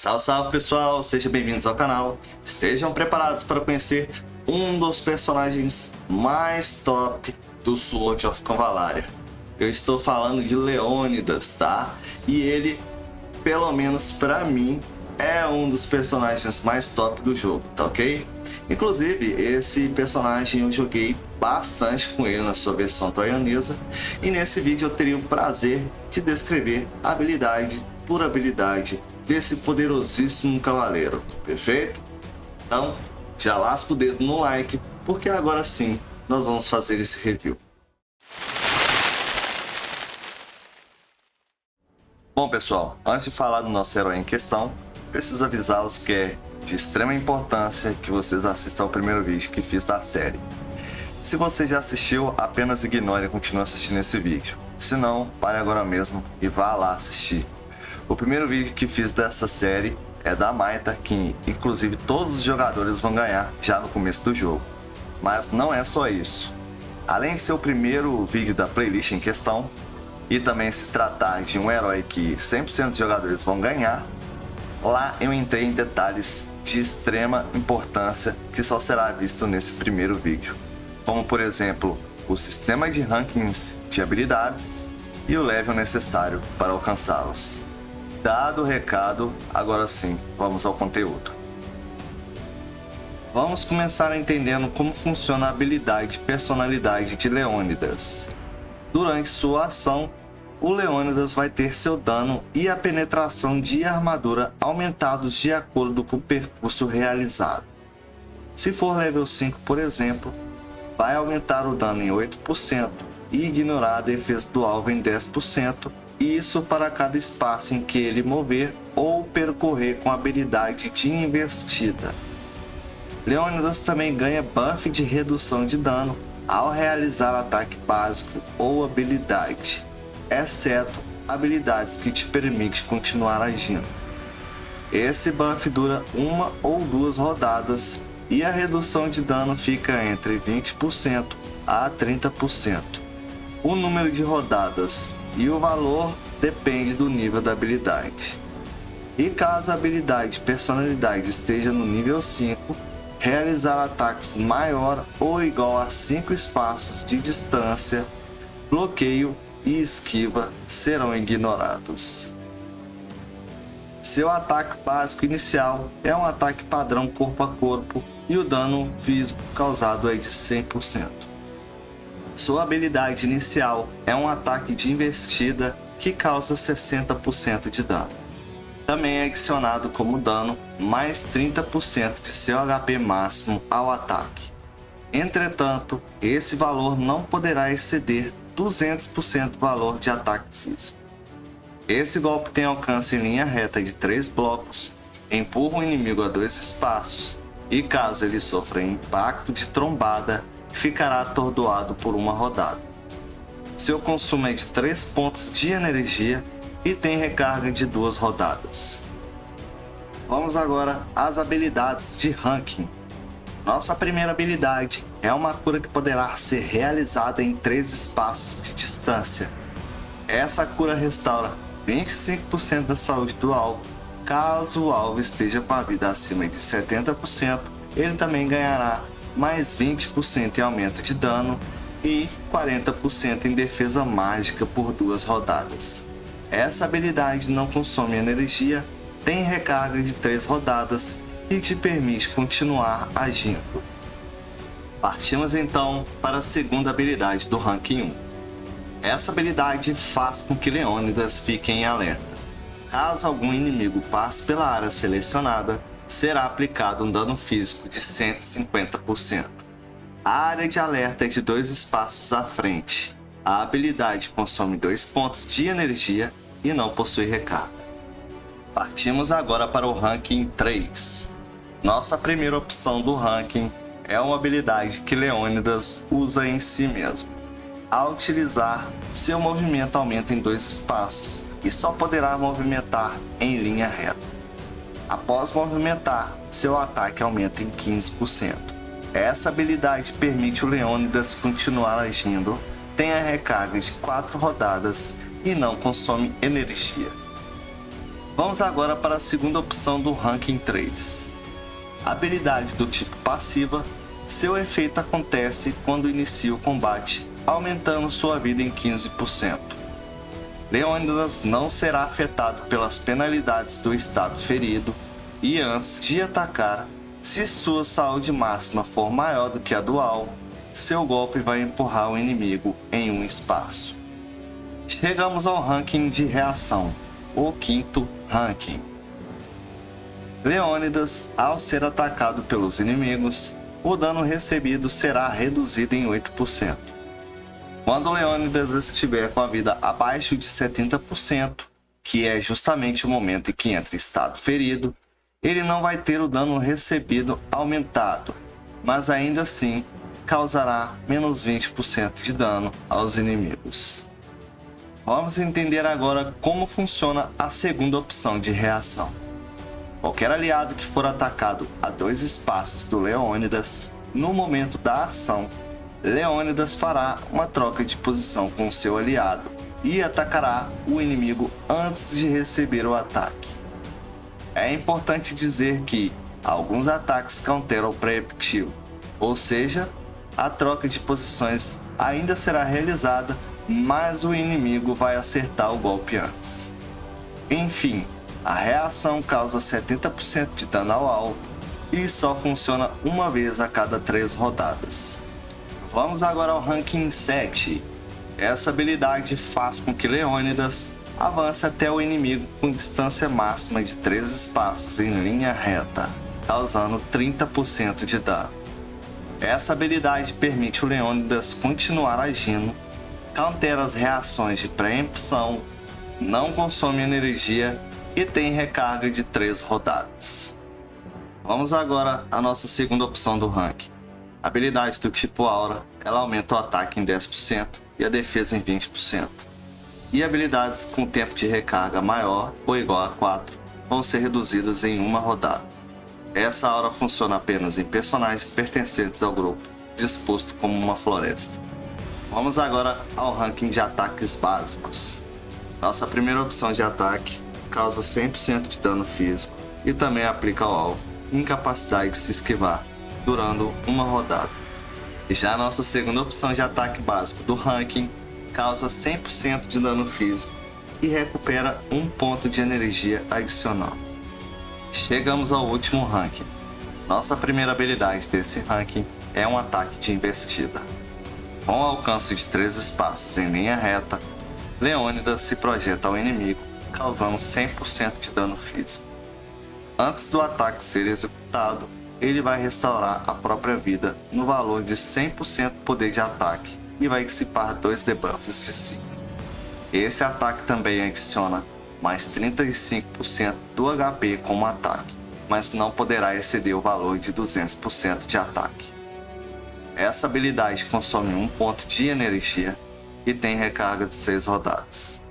Salve, salve pessoal, sejam bem-vindos ao canal. Estejam preparados para conhecer um dos personagens mais top do Sword of Cavalaria. Eu estou falando de Leônidas, tá? E ele, pelo menos para mim, é um dos personagens mais top do jogo, tá ok? Inclusive, esse personagem eu joguei bastante com ele na sua versão taiwanesa, e nesse vídeo eu teria o prazer de descrever habilidade por habilidade desse poderosíssimo cavaleiro, perfeito? Então, já lasca o dedo no like, porque agora sim nós vamos fazer esse review. Bom pessoal, antes de falar do nosso herói em questão, preciso avisá-los que é de extrema importância que vocês assistam ao primeiro vídeo que fiz da série. Se você já assistiu, apenas ignore e continue assistindo esse vídeo. Se não, pare agora mesmo e vá lá assistir. O primeiro vídeo que fiz dessa série é da Maita, que inclusive todos os jogadores vão ganhar já no começo do jogo. Mas não é só isso. Além de ser o primeiro vídeo da playlist em questão, e também se tratar de um herói que 100% dos jogadores vão ganhar, lá eu entrei em detalhes de extrema importância que só será visto nesse primeiro vídeo. Como por exemplo, o sistema de rankings de habilidades e o level necessário para alcançá-los. Dado o recado, agora sim, vamos ao conteúdo. Vamos começar entendendo como funciona a habilidade e personalidade de Leônidas. Durante sua ação, o Leônidas vai ter seu dano e a penetração de armadura aumentados de acordo com o percurso realizado. Se for level 5, por exemplo, vai aumentar o dano em 8% e ignorar a defesa do alvo em 10%, isso para cada espaço em que ele mover ou percorrer com a habilidade de investida. Leônidas também ganha buff de redução de dano ao realizar ataque básico ou habilidade, exceto habilidades que te permitem continuar agindo. Esse buff dura uma ou duas rodadas e a redução de dano fica entre 20% a 30%. O número de rodadas e o valor depende do nível da habilidade. E caso a habilidade personalidade esteja no nível 5, realizar ataques maior ou igual a 5 espaços de distância, bloqueio e esquiva serão ignorados. Seu ataque básico inicial é um ataque padrão corpo a corpo e o dano físico causado é de 100%. Sua habilidade inicial é um ataque de investida que causa 60% de dano. Também é adicionado como dano mais 30% de seu HP máximo ao ataque. Entretanto, esse valor não poderá exceder 200% do valor de ataque físico. Esse golpe tem alcance em linha reta de 3 blocos, empurra o inimigo a 2 espaços e caso ele sofra impacto de trombada, ficará atordoado por uma rodada. Seu consumo é de 3 pontos de energia e tem recarga de 2 rodadas. Vamos agora às habilidades de ranking. Nossa primeira habilidade é uma cura que poderá ser realizada em 3 espaços de distância. Essa cura restaura 25% da saúde do alvo. Caso o alvo esteja com a vida acima de 70%, ele também ganhará mais 20% em aumento de dano e 40% em defesa mágica por 2 rodadas. Essa habilidade não consome energia, tem recarga de 3 rodadas e te permite continuar agindo. Partimos então para a segunda habilidade do ranking 1. Essa habilidade faz com que Leônidas fique em alerta. Caso algum inimigo passe pela área selecionada, será aplicado um dano físico de 150%. A área de alerta é de 2 espaços à frente. A habilidade consome 2 pontos de energia e não possui recarga. Partimos agora para o ranking 3. Nossa primeira opção do ranking é uma habilidade que Leônidas usa em si mesmo. Ao utilizar, seu movimento aumenta em 2 espaços e só poderá movimentar em linha reta. Após movimentar, seu ataque aumenta em 15%. Essa habilidade permite o Leônidas continuar agindo, tem a recarga de 4 rodadas e não consome energia. Vamos agora para a segunda opção do ranking 3. Habilidade do tipo passiva. Seu efeito acontece quando inicia o combate, aumentando sua vida em 15%. Leônidas não será afetado pelas penalidades do estado ferido e antes de atacar, se sua saúde máxima for maior do que a do alvo, seu golpe vai empurrar o inimigo em um espaço. Chegamos ao ranking de reação, o quinto ranking. Leônidas, ao ser atacado pelos inimigos, o dano recebido será reduzido em 8%. Quando Leônidas estiver com a vida abaixo de 70%, que é justamente o momento em que entra em estado ferido, ele não vai ter o dano recebido aumentado, mas ainda assim causará menos 20% de dano aos inimigos. Vamos entender agora como funciona a segunda opção de reação. Qualquer aliado que for atacado a 2 espaços do Leônidas, no momento da ação, Leônidas fará uma troca de posição com seu aliado e atacará o inimigo antes de receber o ataque. É importante dizer que alguns ataques counteram o preemptivo, ou seja, a troca de posições ainda será realizada, mas o inimigo vai acertar o golpe antes. Enfim, a reação causa 70% de dano ao alvo e só funciona uma vez a cada 3 rodadas. Vamos agora ao ranking 7. Essa habilidade faz com que Leônidas avance até o inimigo com distância máxima de 3 espaços em linha reta, causando 30% de dano. Essa habilidade permite o Leônidas continuar agindo, countera as reações de preempção, não consome energia e tem recarga de 3 rodadas. Vamos agora à nossa segunda opção do ranking. A habilidade do tipo Aura, ela aumenta o ataque em 10% e a defesa em 20%. E habilidades com tempo de recarga maior ou igual a 4 vão ser reduzidas em uma rodada. Essa aura funciona apenas em personagens pertencentes ao grupo, disposto como uma floresta. Vamos agora ao ranking de ataques básicos. Nossa primeira opção de ataque causa 100% de dano físico e também aplica ao alvo incapacidade de se esquivar, durando uma rodada. Já a nossa segunda opção de ataque básico do ranking causa 100% de dano físico e recupera 1 ponto de energia adicional. Chegamos ao último ranking. Nossa primeira habilidade desse ranking é um ataque de investida. Com alcance de 3 espaços em linha reta, Leônidas se projeta ao inimigo, causando 100% de dano físico. Antes do ataque ser executado, ele vai restaurar a própria vida no valor de 100% poder de ataque e vai dissipar 2 debuffs de si. Esse ataque também adiciona mais 35% do HP como ataque, mas não poderá exceder o valor de 200% de ataque. Essa habilidade consome 1 ponto de energia e tem recarga de 6 rodadas.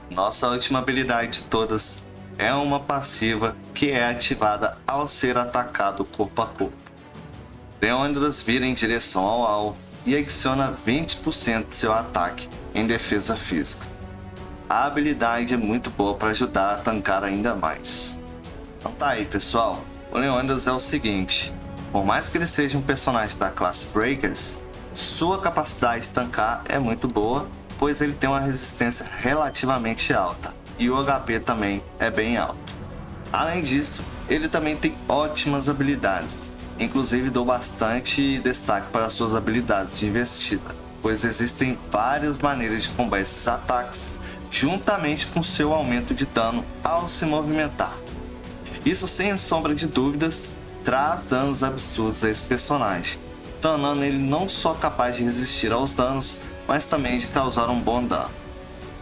Nossa última habilidade de todas é uma passiva que é ativada ao ser atacado corpo a corpo. Leônidas vira em direção ao alvo e adiciona 20% de seu ataque em defesa física. A habilidade é muito boa para ajudar a tancar ainda mais. Então tá aí, pessoal, o Leônidas é o seguinte: por mais que ele seja um personagem da classe Breakers, sua capacidade de tancar é muito boa, pois ele tem uma resistência relativamente alta e o HP também é bem alto. Além disso, ele também tem ótimas habilidades, inclusive dou bastante destaque para suas habilidades de investida, pois existem várias maneiras de combater esses ataques, juntamente com seu aumento de dano ao se movimentar. Isso, sem sombra de dúvidas, traz danos absurdos a esse personagem, tornando ele não só capaz de resistir aos danos, mas também de causar um bom dano.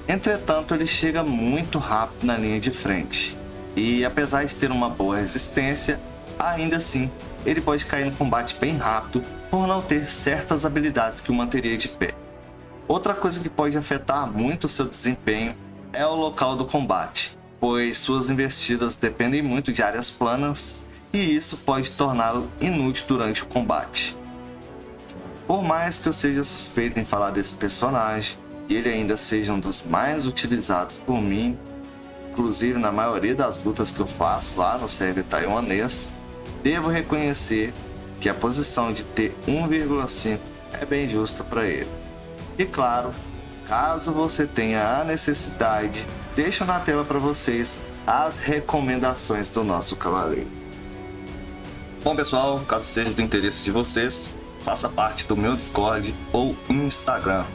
Entretanto, ele chega muito rápido na linha de frente, e apesar de ter uma boa resistência, ainda assim ele pode cair no combate bem rápido por não ter certas habilidades que o manteria de pé. Outra coisa que pode afetar muito o seu desempenho é o local do combate, pois suas investidas dependem muito de áreas planas e isso pode torná-lo inútil durante o combate. Por mais que eu seja suspeito em falar desse personagem e ele ainda seja um dos mais utilizados por mim, inclusive na maioria das lutas que eu faço lá no server taiwanês, devo reconhecer que a posição de T1,5 é bem justa para ele. E claro, caso você tenha a necessidade, deixo na tela para vocês as recomendações do nosso cavaleiro. Bom pessoal, caso seja do interesse de vocês, faça parte do meu Discord ou Instagram.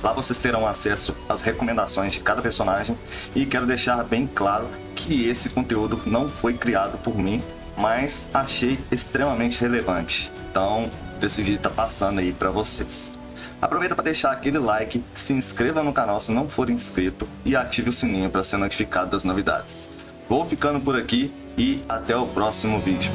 Lá vocês terão acesso às recomendações de cada personagem e quero deixar bem claro que esse conteúdo não foi criado por mim, mas achei extremamente relevante. Então decidi estar passando aí para vocês. Aproveita para deixar aquele like, se inscreva no canal se não for inscrito e ative o sininho para ser notificado das novidades. Vou ficando por aqui e até o próximo vídeo.